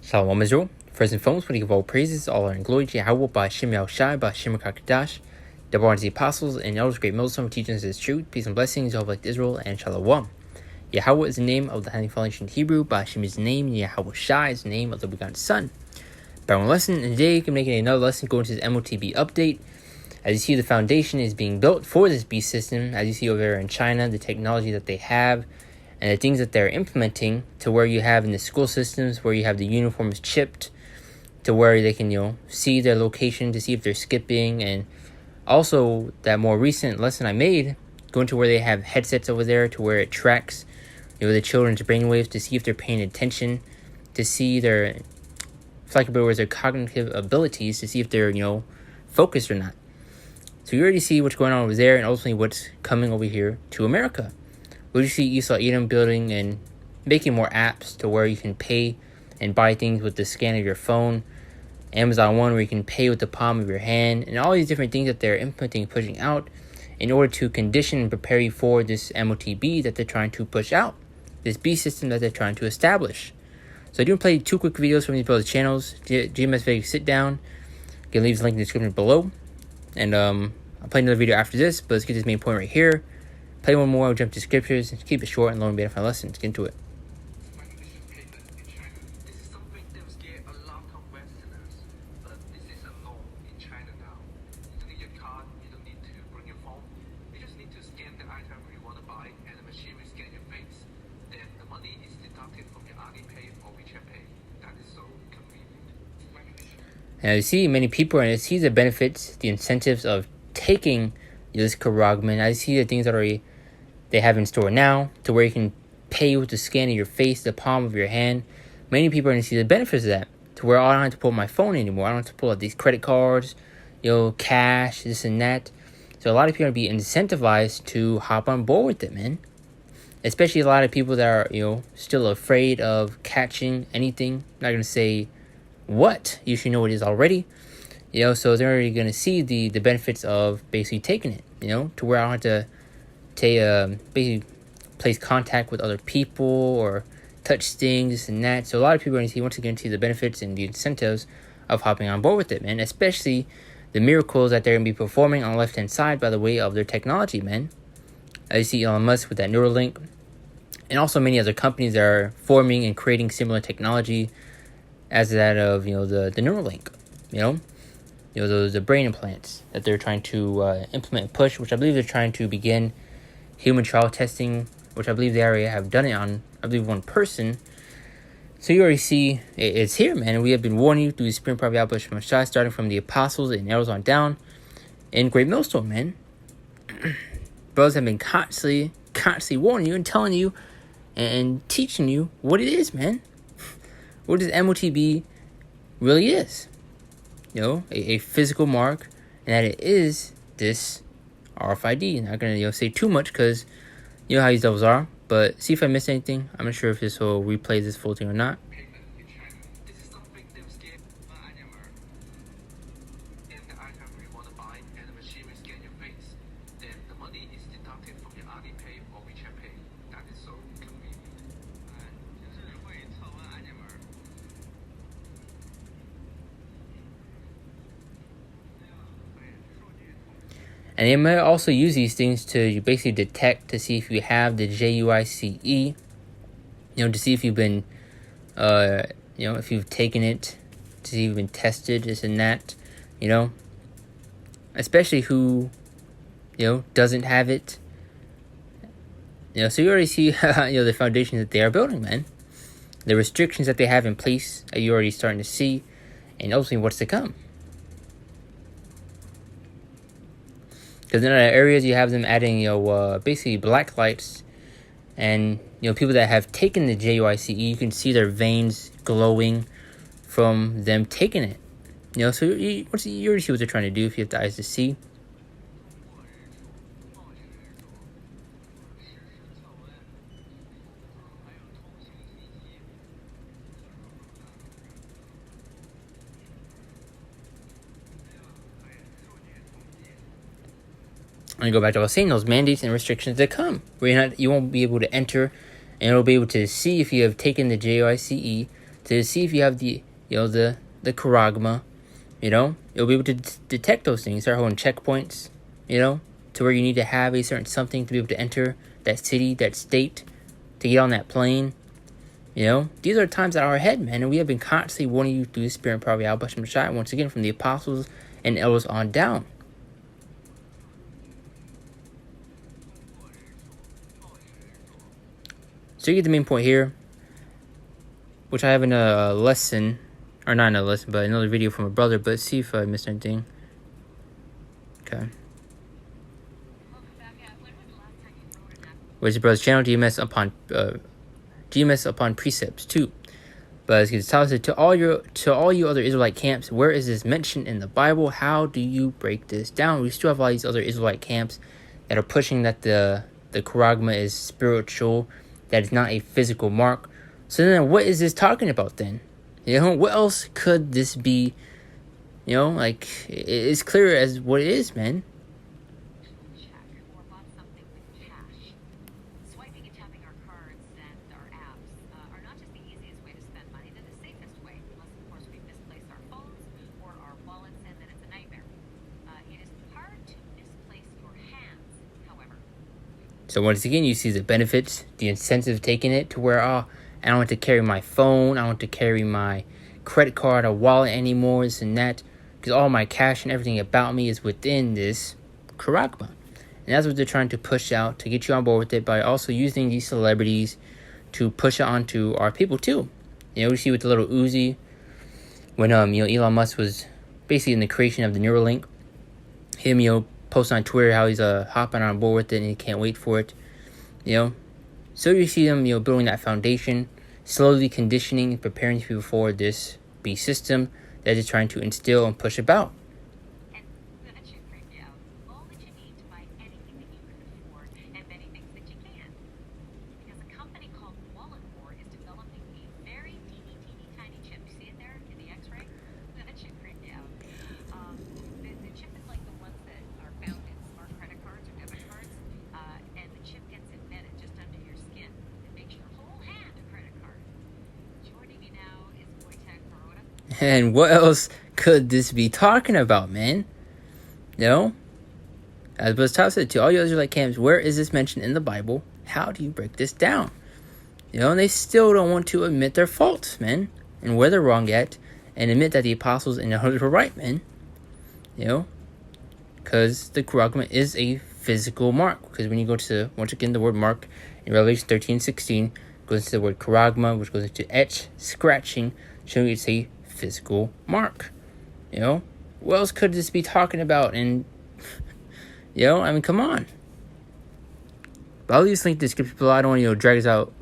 Shalom Israel. First and foremost, we give all praises, all honor and glory to Yahweh by Shem Yahushai, by Shem HaKadosh, the born the apostles and elders, great millstone, teaching us his truth, peace and blessings, all like Israel, and Shalom. Yahweh is the name of the Heavenly Father in Hebrew, by Shem is the name, Yahweh Shai is the name of the begotten Son. Back one lesson, and today we're making another lesson going to this MOTB update. As you see, the foundation is being built for this beast system. As you see over there in China, the technology that they have, and the things that they're implementing to where you have in the school systems, where you have the uniforms chipped, to where they can, see their location to see if they're skipping. And also that more recent lesson I made, going to where they have headsets over there to where it tracks, the children's brainwaves to see if they're paying attention, to see their, their cognitive abilities, to see if they're, focused or not. So you already see what's going on over there and ultimately what's coming over here to America. We see Esau Edom building and making more apps to where you can pay and buy things with the scan of your phone. Amazon One, where you can pay with the palm of your hand, and all these different things that they're implementing, pushing out in order to condition and prepare you for this MOTB that they're trying to push out, this B system that they're trying to establish. So I do play two quick videos from these brothers' channels. GMS Video Sit Down. You can leave the link in the description below. And I'll play another video after this, but let's get this main point right here. Play one more, we'll jump to scriptures, and keep it short and learn about my lesson. Let's get into it. Now you see many people, and you see the benefits, the incentives of taking this Karagman. I see the things that they have in store now, to where you can pay with the scan of your face, the palm of your hand. Many people are going to see the benefits of that, to where I don't have to pull my phone anymore. I don't have to pull out these credit cards, cash, this and that. So a lot of people are going to be incentivized to hop on board with it, man. Especially a lot of people that are, still afraid of catching anything. I'm not going to say what. You should know what it is already. So they're already going to see the benefits of basically taking it, to where I don't have to basically place contact with other people or touch things, this and that. So a lot of people are going to see, once again, the benefits and the incentives of hopping on board with it, man. Especially the miracles that they're going to be performing on the left-hand side by the way of their technology, man. As you see Elon Musk with that Neuralink, and also many other companies that are forming and creating similar technology as that of, the Neuralink, the brain implants that they're trying to implement and push, which I believe they're trying to begin human trial testing, which I believe they already have done it on, I believe, one person. So you already see it's here, man. And we have been warning you through the Supreme Prophet Yahweh Shem Shai, starting from the apostles and arrows on down in Great Millstone, man. Brothers have been constantly warning you and telling you and teaching you what it is, man. What this MOTB really is. A physical mark, and that it is this RFID. Not going to say too much, because you know how these devils are. But see if I missed anything. I'm not sure if this will replay this full thing or not. And they might also use these things to basically detect, to see if you have the JUICE, to see if you've been, if you've taken it, to see if you've been tested, this and that, especially who, doesn't have it. So you already see, the foundation that they are building, man. The restrictions that they have in place, you're already starting to see, and ultimately what's to come. Because in other areas, you have them adding, basically black lights. And, people that have taken the JUICE, you can see their veins glowing from them taking it. So you already see what they're trying to do if you have the eyes to see. And go back to what I was saying, those mandates and restrictions that come, where you won't be able to enter, and it'll be able to see if you have taken the JUICE to see if you have the the charagma. You'll be able to detect those things. Start holding checkpoints. To where you need to have a certain something to be able to enter that city, that state, to get on that plane. These are times that are ahead, man, and we have been constantly warning you through the Spirit and power of Yahweh Hashem Shai, once again from the apostles and elders on down. So you get the main point here, which I have in a lesson, or not in a lesson, but another video from a brother, but see if I missed anything. Okay. Where's your brother's channel? GMS upon precepts 2. But as it tells it to all you other Israelite camps, where is this mentioned in the Bible? How do you break this down? We still have all these other Israelite camps that are pushing that the charagma is spiritual, that it's not a physical mark. So then what is this talking about then? What else could this be? It's clear as what it is, man. So once again, you see the benefits, the incentive of taking it to where, I don't have to carry my phone, I don't have to carry my credit card or wallet anymore, this and that, because all my cash and everything about me is within this charagma. And that's what they're trying to push out, to get you on board with it, by also using these celebrities to push it onto our people too. We see with the little Uzi, when Elon Musk was basically in the creation of the Neuralink, him post on Twitter how he's hopping on board with it and he can't wait for it. So you see them building that foundation, slowly conditioning and preparing people for this beast system that is trying to instill and push about. And that should break down all that you need to buy anything that you can afford and many things that you can. Because a company called Walletmore is developing a very teeny tiny chip. You see it there in the X-ray? That should break down. The chip is like the ones that are found in smart credit cards or debit cards, and the chip gets embedded just under your skin. It makes your whole hand a credit card. Joining me now is Wojtek Baroda. And what else could this be talking about, man? As Buzz said, to all you Israelite camps, where is this mentioned in the Bible? How do you break this down? And they still don't want to admit their faults, man, and where they're wrong at, and admit that the apostles and the elders were right, man. Because the charagma is a physical mark. Because when you go to, once again, the word mark in Revelation 13:16 goes into the word charagma, which goes into etch, scratching, showing it's a physical mark. What else could this be talking about? And come on. But I'll just link the scripture below. I don't want to drag this out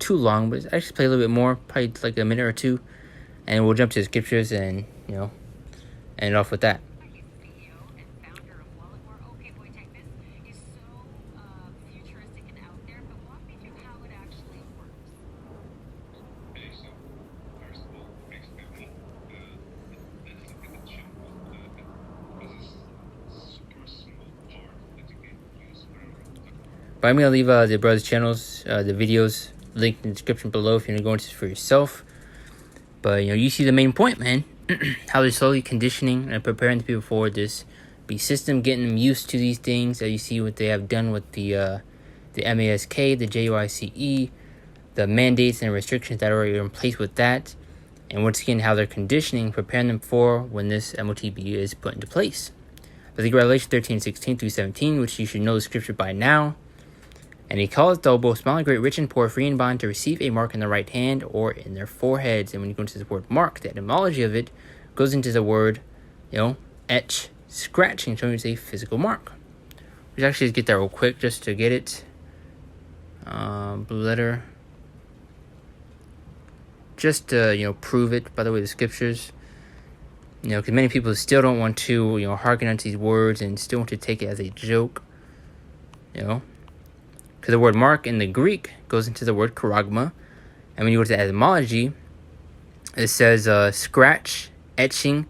too long, but actually play a little bit more, probably like a minute or two, and we'll jump to the scriptures and end it off with that. But I'm going to leave the brothers' channels, the videos, linked in the description below if you want to go into this for yourself. But, you see the main point, man. How they're slowly conditioning and preparing the people for this beast system, getting them used to these things. As you see what they have done with the MASK, the JOICE, the mandates and restrictions that are in place with that. And once again, how they're conditioning, preparing them for when this MOTB is put into place. I think Revelation 13:16 through 17, which you should know the scripture by now. And he calls thou both small and great, rich and poor, free and bond, to receive a mark in the right hand or in their foreheads. And when you go into the word mark, the etymology of it goes into the word, etch, scratching, showing it's a physical mark. Let's actually get that real quick just to get it. Blue letter. Just to, prove it, by the way, the scriptures. Because many people still don't want to, hearken unto these words and still want to take it as a joke. Because the word mark in the Greek goes into the word charagma. And when you go to the etymology, it says scratch, etching,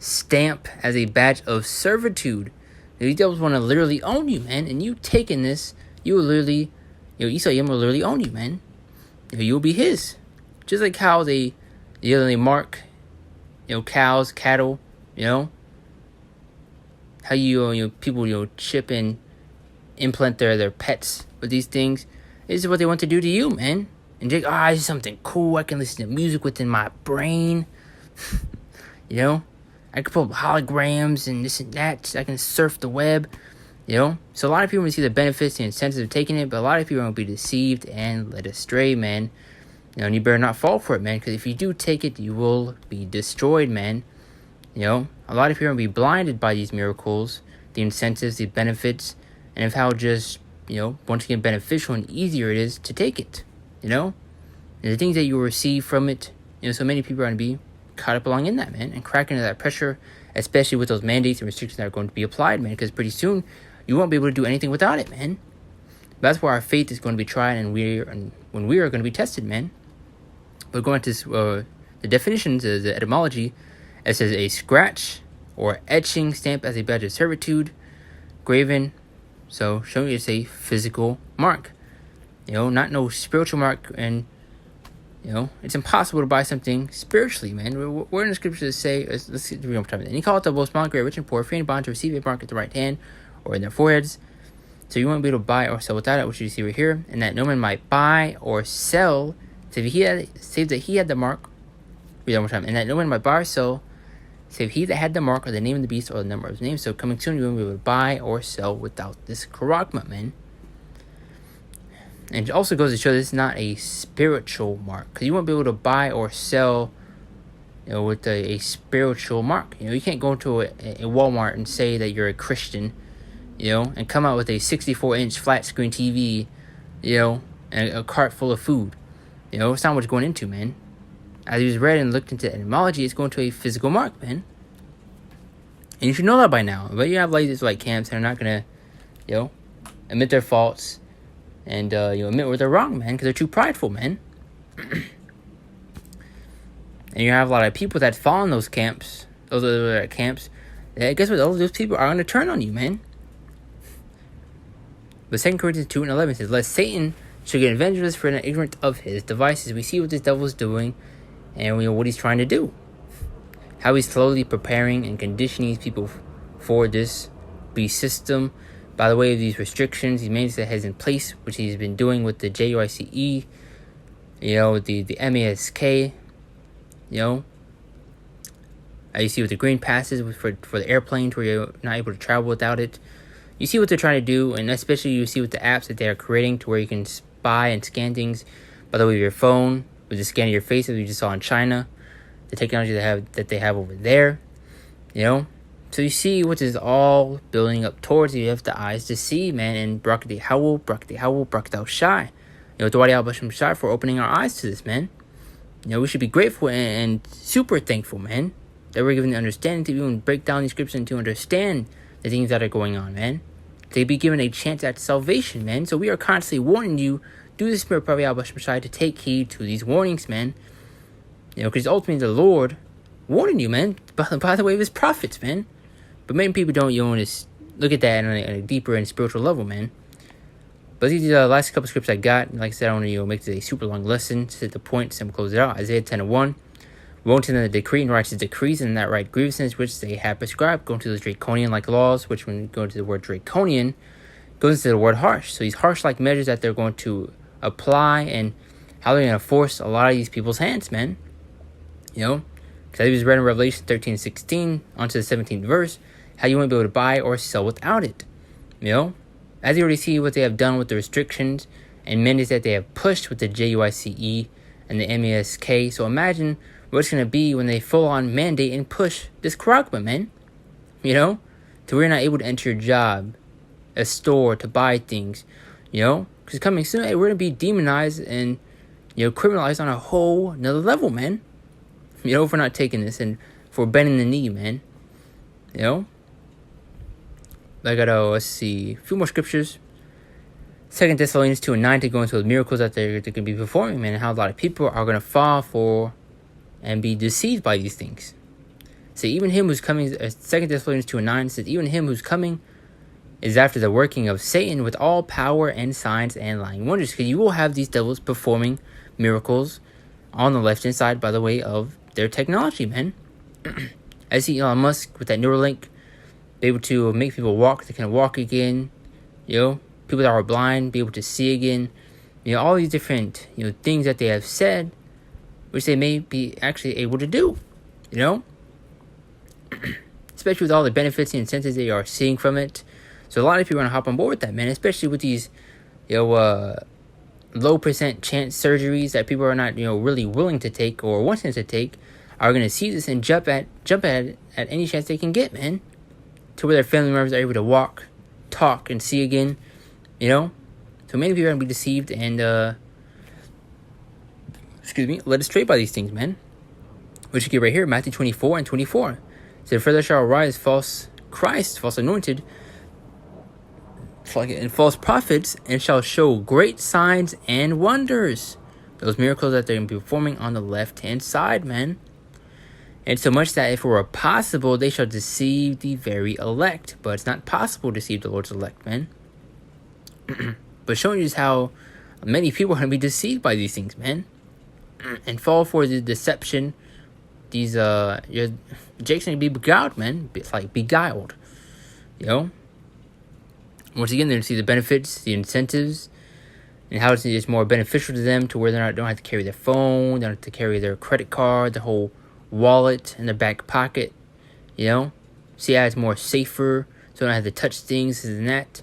stamp as a badge of servitude. These devils want to literally own you, man. And you taking this, you will literally, Esau will literally own you, man. You will be his. Just like how they they mark, cows, cattle, how people, chip and implant their pets with these things. This is what they want to do to you, man. And Jake, this is something cool. I can listen to music within my brain. I can pull up holograms and this and that. I can surf the web. So a lot of people will see the benefits and incentives of taking it, but a lot of people are going to be deceived and led astray, man. And you better not fall for it, man, because if you do take it, you will be destroyed, man. A lot of people are going to be blinded by these miracles, the incentives, the benefits, and of how just, once again, beneficial and easier it is to take it, and the things that you will receive from it. So many people are going to be caught up along in that, man, and crack into that pressure, especially with those mandates and restrictions that are going to be applied, man, because pretty soon you won't be able to do anything without it, man. That's where our faith is going to be tried, and when we are going to be tested, man. But going to the definitions, the etymology, it says a scratch or etching stamp as a badge of servitude, graven, so showing it's a physical mark, not no spiritual mark. And it's impossible to buy something spiritually, man. We're in the scriptures say, let's read one more time. And he called the both small, great, rich, and poor, free and bond to receive a mark at the right hand or in their foreheads. So you won't be able to buy or sell without it, which you see right here, and that no man might buy or sell save that he had the mark. Read that one more time. And that no man might buy or sell save he that had the mark or the name of the beast or the number of his name. So coming soon, you won't be able to buy or sell without this charagma, man. And it also goes to show this is not a spiritual mark, because you won't be able to buy or sell, with a spiritual mark. You can't go into a Walmart and say that you're a Christian, and come out with a 64-inch flat screen TV, and a cart full of food. It's not what it's going into, man. As you read and looked into etymology, it's going to a physical mark, man. And you should know that by now. But you have these camps that are not going to, admit their faults and, admit where they're wrong, man, because they're too prideful, man. And you have a lot of people that fall in those camps, those camps. Guess what? Those people are going to turn on you, man. But 2 Corinthians 2:11 says, lest Satan should get advantageous for not ignorant of his devices. We see what this devil is doing and what he's trying to do. How he's slowly preparing and conditioning people for this beast system by the way of these restrictions, these mandates that has in place, which he's been doing with the JUICE, the MASK, you see with the green passes for the airplanes where you're not able to travel without it. You see what they're trying to do, and especially you see with the apps that they are creating to where you can spy and scan things by the way of your phone, with the scan of your face, as we just saw in China, the technology that they have over there, So you see what is all building up towards. You have the eyes to see, man, and Barakati Howell, Barakatao Shai. Dawadi al-Basham Shai for opening our eyes to this, man. We should be grateful and super thankful, man, that we're given the understanding to even break down these scriptures and to understand the things that are going on, man. To be given a chance at salvation, man. So we are constantly warning you, through the Spirit of Al-Basham Shai, to take heed to these warnings, man. Because ultimately the Lord warning you, man, by the way of his prophets, man. But many people don't, want to look at that on a deeper and spiritual level, man. But these are the last couple scripts I got. Like I said, I don't want to make this a super long lesson to hit the point, so I'm close it out. Isaiah 10:1. Won't in the decree and righteous decrees and that right grievances which they have prescribed, going to those draconian-like laws, which when you go into the word draconian, goes into the word harsh. So these harsh-like measures that they're going to apply and how they're going to force a lot of these people's hands, man. Because I was read in Revelation 13:16 onto the 17th verse, how you won't be able to buy or sell without it. As you already see what they have done with the restrictions and mandates that they have pushed with the JUICE and the MASK. So imagine what it's going to be when they full-on mandate and push this charagma, man. To where you're not able to enter your job, a store, to buy things, Because coming soon, we're going to be demonized and, criminalized on a whole another level, man. If we're not taking this and for bending the knee, man. I got let's see, a few more scriptures. 2 Thessalonians 2:9 to go into the miracles that they're going to be performing, man, and how a lot of people are going to fall for and be deceived by these things. So even him who's coming, 2 Thessalonians 2:9 says, even him who's coming is after the working of Satan with all power and signs and lying wonders. Because you will have these devils performing miracles on the left-hand side by the way of their technology, man. I see Elon Musk with that Neuralink, be able to make people walk. They can walk again. People that are blind be able to see again. All these different, things that they have said, which they may be actually able to do, especially with all the benefits and incentives they are seeing from it. So a lot of people are going to hop on board with that, man, especially with these, low percent chance surgeries that people are not, really willing to take or wanting to take, are going to see this and jump at it at any chance they can get, man, to where their family members are able to walk, talk, and see again, So many people are going to be deceived and, led astray by these things, man. Which you get right here, Matthew 24 and 24. So further shall arise false Christ, false anointed, and false prophets, and shall show great signs and wonders. Those miracles that they're going to be performing on the left-hand side, man. And so much that if it were possible, they shall deceive the very elect. But it's not possible to deceive the Lord's elect, man. But showing you just how many people are going to be deceived by these things, man. And fall for the deception. These, your Jake's going to be beguiled, man. It's like beguiled. Once again, they're going to see the benefits, the incentives, and how it's more beneficial to them to where they don't have to carry their phone, they don't have to carry their credit card, the whole wallet in their back pocket, See how it's more safer, so they don't have to touch things, this and that.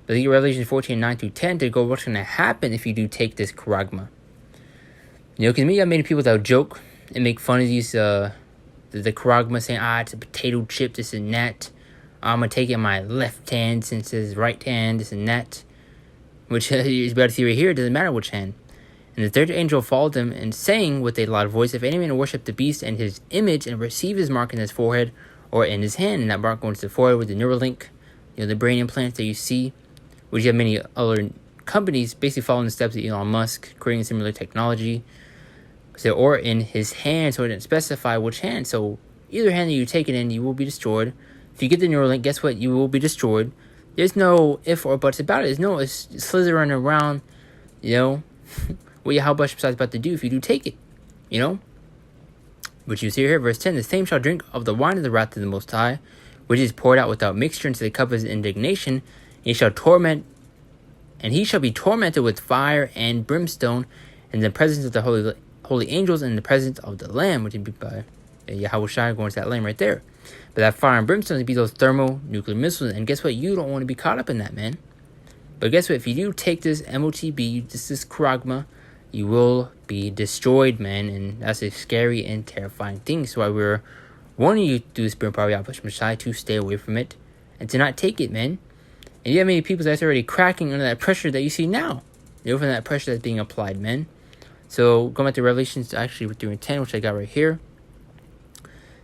But I think Revelation 14, 9 through 10 to go what's going to happen if you do take this charagma. Because me, I made people that would joke and make fun of these, the charagma, saying, it's a potato chip, this and that. I'm going to take it in my left hand since it's right hand, this and that. Which is about to see right here, it doesn't matter which hand. And the third angel followed them, and saying with a loud voice, if any man worship the beast and his image, and receive his mark in his forehead or in his hand, and that mark going to the forehead with the Neuralink, the brain implants that you see, which you have many other companies basically following the steps of Elon Musk, creating similar technology. So, or in his hand, so it didn't specify which hand. So either hand that you take it in, you will be destroyed. If you get the Neuralink, guess what? You will be destroyed. There's no if or buts about it. There's no slithering around, what Yahweh is about to do if you do take it, But you see here, verse 10, the same shall drink of the wine of the wrath of the Most High, which is poured out without mixture into the cup of his indignation. He shall he shall be tormented with fire and brimstone in the presence of the holy angels and in the presence of the Lamb, which would be by Yahweh Shai going to that Lamb right there. But that fire and brimstone would be those thermonuclear missiles, and guess what? You don't want to be caught up in that, man. But guess what? If you do take this MOTB, this charagma, you will be destroyed, man, and that's a scary and terrifying thing. So why we're warning you through the Spirit power of Yahweh Shai to stay away from it and to not take it, man. And you have many people that's already cracking under that pressure that you see now. From that pressure that's being applied, man. So going back to Revelations, actually with 3:10, which I got right here.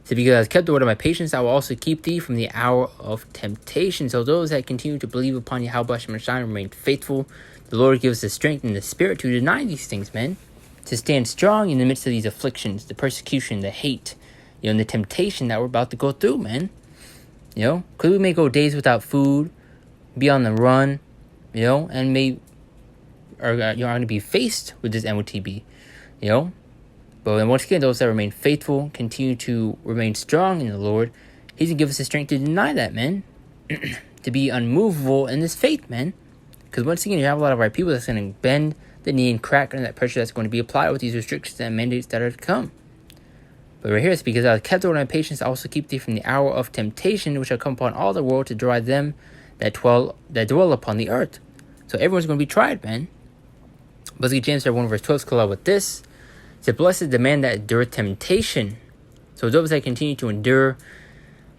So because I have kept the word of my patience, I will also keep thee from the hour of temptation. So those that continue to believe upon Yahweh Shai remain faithful. The Lord gives the strength and the spirit to deny these things, man. To stand strong in the midst of these afflictions, the persecution, the hate, and the temptation that we're about to go through, man. Because we may go days without food, be on the run, and are going to be faced with this MOTB, But then once again, those that remain faithful, continue to remain strong in the Lord, He's going to give us the strength to deny that, man. To be unmovable in this faith, man. Because once again, you have a lot of our people that's going to bend the knee and crack under that pressure that's going to be applied with these restrictions and mandates that are to come. But right here, it's because I have kept the word of my patience, I also keep thee from the hour of temptation, which shall come upon all the world to try them that dwell upon the earth. So everyone's going to be tried, man. But let's get James 1 verse 12 collide with this. It said, blessed is the man that endureth temptation. So those that continue to endure,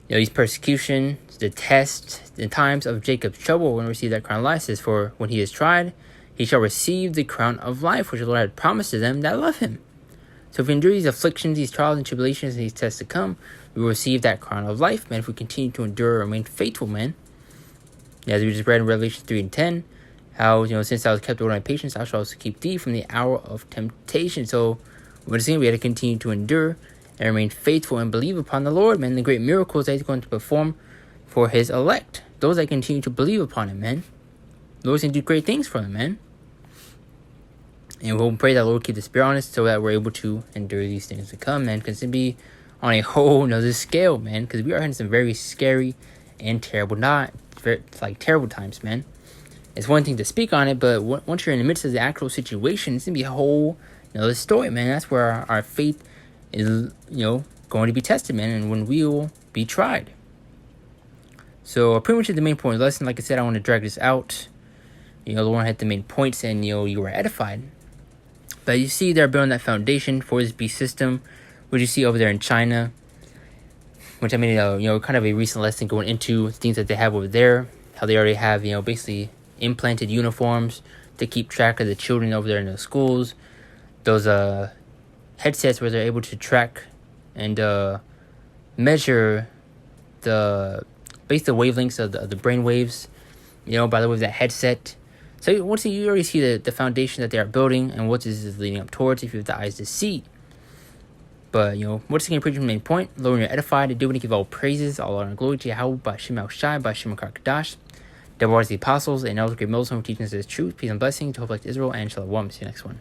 these persecutions, the tests, the times of Jacob's trouble, when receive that crown of life. It says, for when he is tried, he shall receive the crown of life, which the Lord had promised to them that love him. So if we endure these afflictions, these trials and tribulations, and these tests to come, we will receive that crown of life, man, if we continue to endure and remain faithful, man. As we just read in Revelation 3:10, how, since I was kept over my patience, I shall also keep thee from the hour of temptation. So, once again, we had to continue to endure and remain faithful and believe upon the Lord, man, the great miracles that He's going to perform for His elect. Those that continue to believe upon Him, man. The Lord's going to do great things for them, man. And we'll pray that Lord keep the spirit on us so that we're able to endure these things to come, man. Because it'd be on a whole nother scale, man. Because we are in some very scary and terrible, terrible times, man. It's one thing to speak on it, but once you're in the midst of the actual situation, it's going to be a whole another story, man. That's where our faith is, going to be tested, man. And when we will be tried. So pretty much the main point of the lesson. Like I said, I want to drag this out. The Lord had the main points, and you were edified. But you see, they're building that foundation for this beast system, which you see over there in China. Which I made kind of a recent lesson going into things that they have over there. How they already have basically implanted uniforms to keep track of the children over there in the schools. Those headsets where they're able to track and measure the wavelengths of the brain waves, by the way of that headset. So once you already see the foundation that they are building and what this is leading up towards if you have the eyes to see. But, what's going to preach from the main point? Lord, you're edified. I do want to give all praises, all honor and glory to Yahweh, Ba'Shem Al-Shai, Ba'Shem Al-Karkadash. Devil the apostles and elders, great Muslim, teaching us this truth, peace and blessing to hope like Israel, and shalom. See you next one.